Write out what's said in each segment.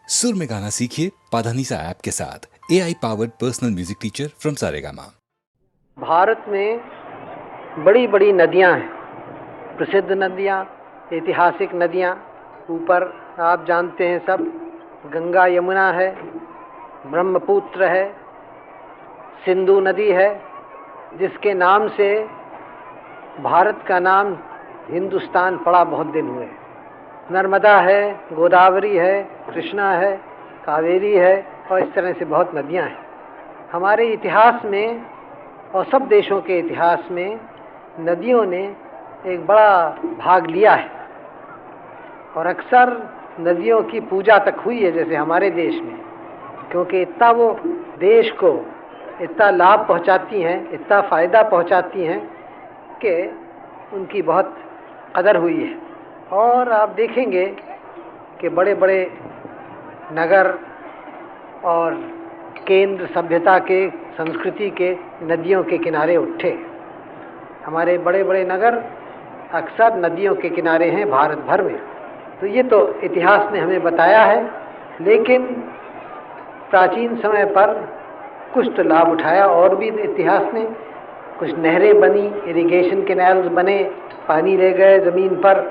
सुर में गाना सीखिए पाधानीसा ऐप के साथ। AI powered personal music teacher from Saregama. Bharat में बड़ी बड़ी नदियां हैं, प्रसिद्ध नदियां, ऐतिहासिक नदियां। ऊपर आप जानते हैं सब, गंगा यमुना है, ब्रह्मपुत्र है, सिंधु नदी है, जिसके नाम से भारत का नाम हिंदुस्तान पड़ा बहुत दिन हुए। नर्मदा है, गोदावरी है, कृष्णा है, कावेरी है और इस तरह से बहुत नदियां हैं। हमारे इतिहास में और सब देशों के इतिहास में नदियों ने एक बड़ा भाग लिया है और अक्सर नदियों की पूजा तक हुई है, जैसे हमारे देश में, क्योंकि इतना वो देश को इतना लाभ पहुंचाती हैं, इतना फ़ायदा पहुंचाती हैं कि उनकी बहुत कदर हुई है। और आप देखेंगे कि बड़े बड़े नगर और केंद्र सभ्यता के, संस्कृति के नदियों के किनारे उठे। हमारे बड़े बड़े नगर अक्सर नदियों के किनारे हैं भारत भर में। तो ये तो इतिहास ने हमें बताया है, लेकिन प्राचीन समय पर कुछ तो लाभ उठाया और भी इतिहास ने। कुछ नहरें बनी, इरिगेशन कैनाल्स बने, पानी ले गए ज़मीन पर,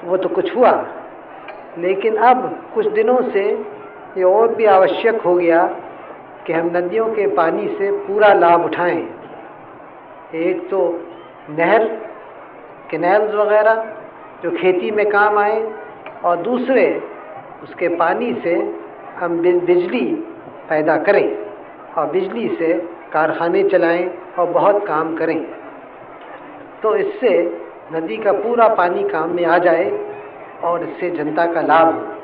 वो तो कुछ हुआ। लेकिन अब कुछ दिनों से ये और भी आवश्यक हो गया कि हम नदियों के पानी से पूरा लाभ उठाएं। एक तो नहर, कैनाल्स वगैरह जो खेती में काम आए, और दूसरे उसके पानी से हम बिजली पैदा करें और बिजली से कारखाने चलाएं और बहुत काम करें। तो इससे नदी का पूरा पानी काम में आ जाए और इससे जनता का लाभ हो।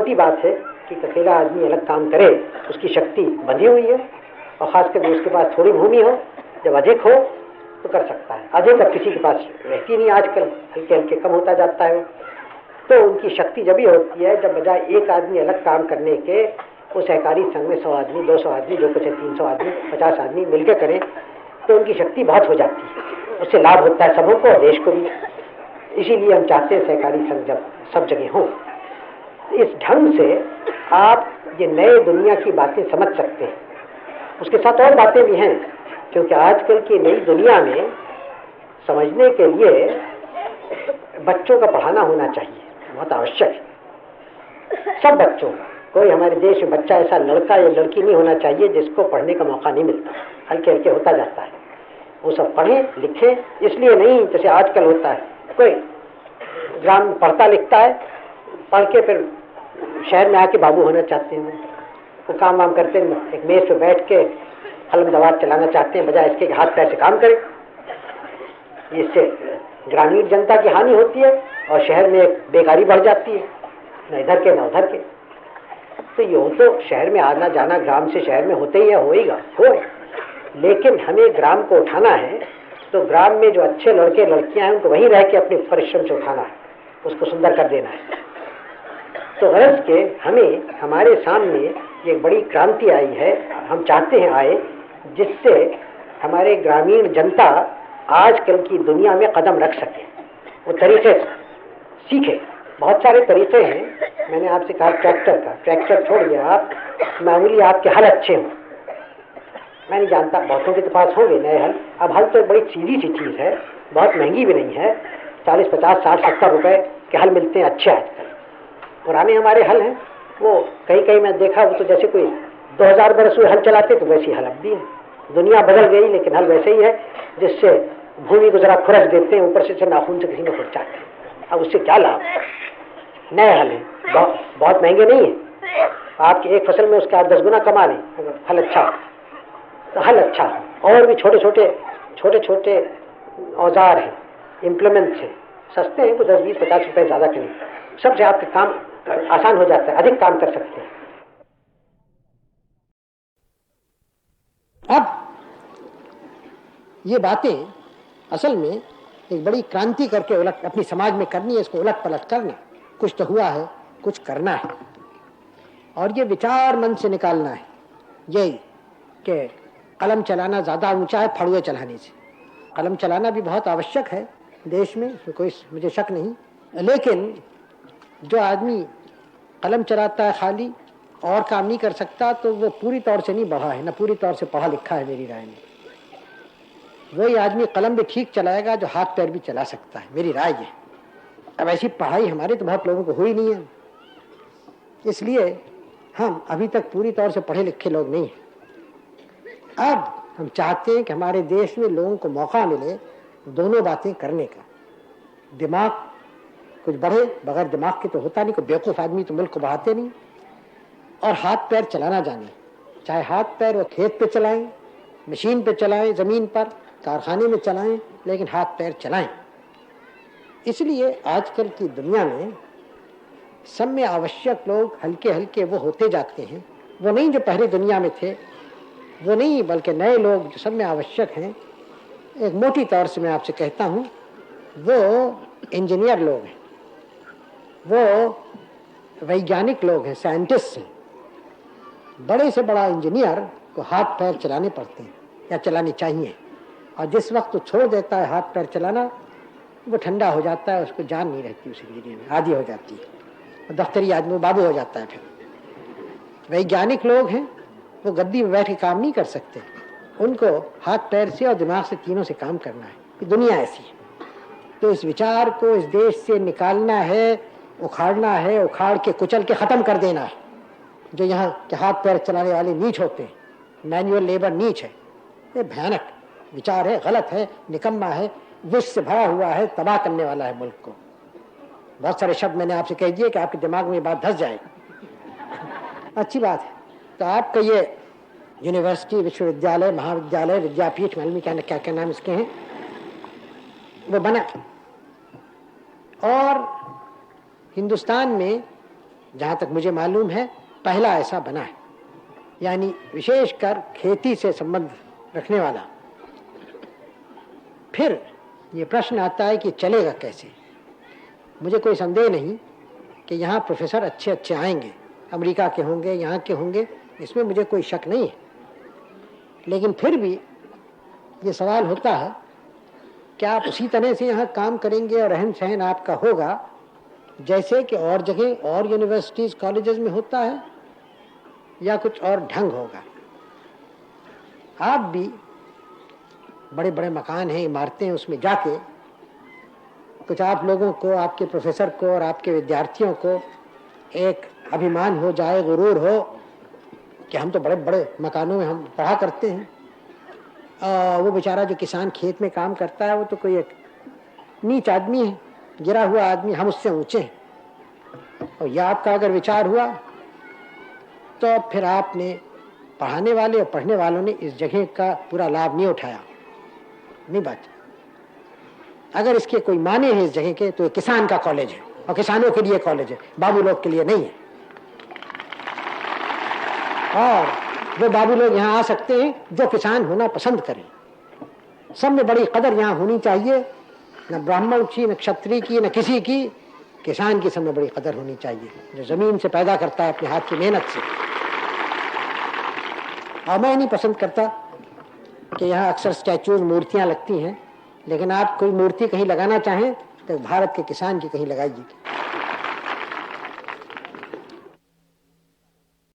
छोटी बात है कि अकेला आदमी अलग काम करे, उसकी शक्ति बंधी हुई है, और खासकर जब उसके पास थोड़ी भूमि हो, जब अधिक हो तो कर सकता है। अधिक अब किसी के पास रहती नहीं आजकल, हल्के हल्के कम होता जाता है। तो उनकी शक्ति जब ही होती है जब बजाय एक आदमी अलग काम करने के वो सहकारी संघ में 100 आदमी, 200 आदमी, जो कुछ है 300 आदमी, 50 आदमी मिलकर करें तो उनकी शक्ति बहुत हो जाती है, उससे लाभ होता है सबों को और देश को भी। इसीलिए हम चाहते हैं सहकारी संघ जब सब जगह हो। इस ढंग से आप ये नए दुनिया की बातें समझ सकते हैं। उसके साथ और बातें भी हैं, क्योंकि आजकल की नई दुनिया में समझने के लिए बच्चों का पढ़ाना होना चाहिए, बहुत आवश्यक है। सब बच्चों का, कोई हमारे देश में बच्चा ऐसा लड़का या लड़की नहीं होना चाहिए जिसको पढ़ने का मौका नहीं मिलता, हल्के हल्के होता जाता है। वो सब पढ़ें लिखें, इसलिए नहीं जैसे आजकल होता है, कोई ग्राम पढ़ता लिखता है, पढ़ के फिर शहर में आके बाबू होना चाहते हैं, वो काम वाम करते हैं, एक मेज पे बैठ के कलम दवात चलाना चाहते हैं, बजाय इसके हाथ पैर से काम करें। इससे ग्रामीण जनता की हानि होती है और शहर में एक बेकारी बढ़ जाती है, न इधर के न उधर के। तो यूँ तो शहर में आना जाना ग्राम से शहर में होते ही है, होएगा हो, लेकिन हमें ग्राम को उठाना है तो ग्राम में जो अच्छे लड़के लड़कियां हैं उनको वहीं रह के अपने परिश्रम से उठाना है, उसको सुंदर कर देना है। तो गरज के हमें हमारे सामने ये बड़ी क्रांति आई है, हम चाहते हैं आए, जिससे हमारे ग्रामीण जनता आजकल की दुनिया में कदम रख सके, वो तरीके सीखे। बहुत सारे तरीके हैं, मैंने आपसे कहा ट्रैक्टर का, ट्रैक्टर छोड़िए आप, मामूली आपके हल अच्छे हों। मैं नहीं जानता, बहुतों के तो पास होंगे नए हल। अब हल तो बड़ी सीधी सी चीज़ है, बहुत महंगी भी नहीं है, 40, 50, 60, 70 रुपए के हल मिलते हैं अच्छे आजकल। पुराने हमारे हल हैं, वो कहीं कहीं मैं देखा वो तो जैसे कोई 2000 बरस हुए हल चलाते, तो वैसी हल अब भी है। दुनिया बदल गई लेकिन हल वैसे ही है, जिससे भूमि को जरा खुरच देते हैं, ऊपर से नाखून से किसी में खुरचाते हैं। अब उससे क्या लाभ? नए हल हैं, बहुत महंगे नहीं है, आपकी एक फसल में उसके 8-10 गुना कमा लें अगर हल अच्छा हो तो। हल अच्छा हो, और भी छोटे छोटे औजार हैं, इम्प्लीमेंट्स हैं, सस्ते हैं, तो 10, 20, 50 रुपए ज़्यादा के नहीं, सबसे आपके काम आसान हो जाता है, अधिक काम कर सकते हैं। अब ये बातें असल में एक बड़ी क्रांति करके उलट अपनी समाज में करनी है, इसको उलट पलट करना। कुछ तो हुआ है, कुछ करना है, और ये विचार मन से निकालना है, यही कि कलम चलाना ज़्यादा ऊंचा है फड़ुए चलाने से। कलम चलाना भी बहुत आवश्यक है देश में, इसमें कोई मुझे शक नहीं, लेकिन जो आदमी कलम चलाता है खाली और काम नहीं कर सकता, तो वो पूरी तौर से नहीं बढ़ा है, न पूरी तौर से पढ़ा लिखा है मेरी राय में। वही आदमी कलम भी ठीक चलाएगा जो हाथ पैर भी चला सकता है, मेरी राय है। अब ऐसी पढ़ाई हमारे तो बहुत लोगों को हुई नहीं है, इसलिए हम अभी तक पूरी तौर से पढ़े लिखे लोग नहीं हैं। अब हम चाहते हैं कि हमारे देश में लोगों को मौका मिले दोनों बातें करने का। दिमाग कुछ बढ़े, बगैर दिमाग के तो होता नहीं, कोई बेवकूफ़ आदमी तो मुल्क को बढ़ाते नहीं। और हाथ पैर चलाना जाने, चाहे हाथ पैर वो खेत पे चलाएं, मशीन पे चलाएं, ज़मीन पर कारखाने में चलाएं, लेकिन हाथ पैर चलाएं। इसलिए आजकल की दुनिया में सब में आवश्यक लोग हल्के हल्के वो होते जाते हैं, वो नहीं जो पहले दुनिया में थे, वो नहीं, बल्कि नए लोग जो सब में आवश्यक हैं। एक मोटी तौर से मैं आपसे कहता हूँ, वो इंजीनियर लोग हैं, वो वैज्ञानिक लोग हैं, साइंटिस्ट हैं। बड़े से बड़ा इंजीनियर को हाथ पैर चलाने पड़ते हैं या चलाने चाहिए, और जिस वक्त वो छोड़ देता है हाथ पैर चलाना, वो ठंडा हो जाता है, उसको जान नहीं रहती उस इंजीनियर में, आदी हो जाती है, दफ्तरी आदमी बाबू हो जाता है। फिर वैज्ञानिक लोग हैं, वो गद्दी में बैठ के काम नहीं कर सकते, उनको हाथ पैर से और दिमाग से, तीनों से काम करना है। कि दुनिया ऐसी है, तो इस विचार को इस देश से निकालना है, उखाड़ना है, उखाड़ के कुचल के ख़त्म कर देना है। जो यहाँ के हाथ पैर चलाने वाले नीच होते हैं, मैनुअल लेबर नीच है, ये भयानक विचार है, गलत है, निकम्मा है, विष से भरा हुआ है, तबाह करने वाला है मुल्क को। बहुत सारे शब्द मैंने आपसे कह दिए कि आपके दिमाग में बात धस जाएगी। अच्छी बात है। तो आपका ये यूनिवर्सिटी, विश्वविद्यालय, महाविद्यालय, विद्यापीठ, मालूम क्या क्या नाम इसके हैं, वो बना, और हिंदुस्तान में जहाँ तक मुझे मालूम है पहला ऐसा बना है, यानी विशेषकर खेती से संबंध रखने वाला। फिर ये प्रश्न आता है कि चलेगा कैसे। मुझे कोई संदेह नहीं कि यहाँ प्रोफेसर अच्छे अच्छे आएंगे, अमेरिका के होंगे, यहाँ के होंगे, इसमें मुझे कोई शक नहीं है। लेकिन फिर भी ये सवाल होता है कि आप उसी तरह से यहाँ काम करेंगे और रहन सहन आपका होगा जैसे कि और जगह और यूनिवर्सिटीज़ कॉलेजेस में होता है, या कुछ और ढंग होगा। आप भी बड़े बड़े मकान हैं, इमारतें हैं, उसमें जाके कुछ आप लोगों को, आपके प्रोफेसर को और आपके विद्यार्थियों को एक अभिमान हो जाए, गुरूर हो कि हम तो बड़े बड़े मकानों में हम पढ़ा करते हैं। वो बेचारा जो किसान खेत में काम करता है वो तो कोई एक नीच आदमी है, गिरा हुआ आदमी, हम उससे ऊंचे हैं। और यह आपका अगर विचार हुआ तो फिर आपने, पढ़ाने वाले और पढ़ने वालों ने इस जगह का पूरा लाभ नहीं उठाया, नहीं बात। अगर इसके कोई माने हैं इस जगह के तो किसान का कॉलेज है, और किसानों के लिए कॉलेज है, बाबू लोग के लिए नहीं है। और वो बाबू लोग यहाँ आ सकते हैं जो किसान होना पसंद करें। सब में बड़ी कदर यहाँ होनी चाहिए, न ब्राह्मण की, न क्षत्रिय की, न किसी की। किसान की सब में बड़ी कदर होनी चाहिए, जो जमीन से पैदा करता है अपने हाथ की मेहनत से। और मैं नहीं पसंद करता कि यहाँ अक्सर स्टैचूज, मूर्तियाँ लगती हैं, लेकिन आप कोई मूर्ति कहीं लगाना चाहें तो भारत के किसान की कहीं लगाइए।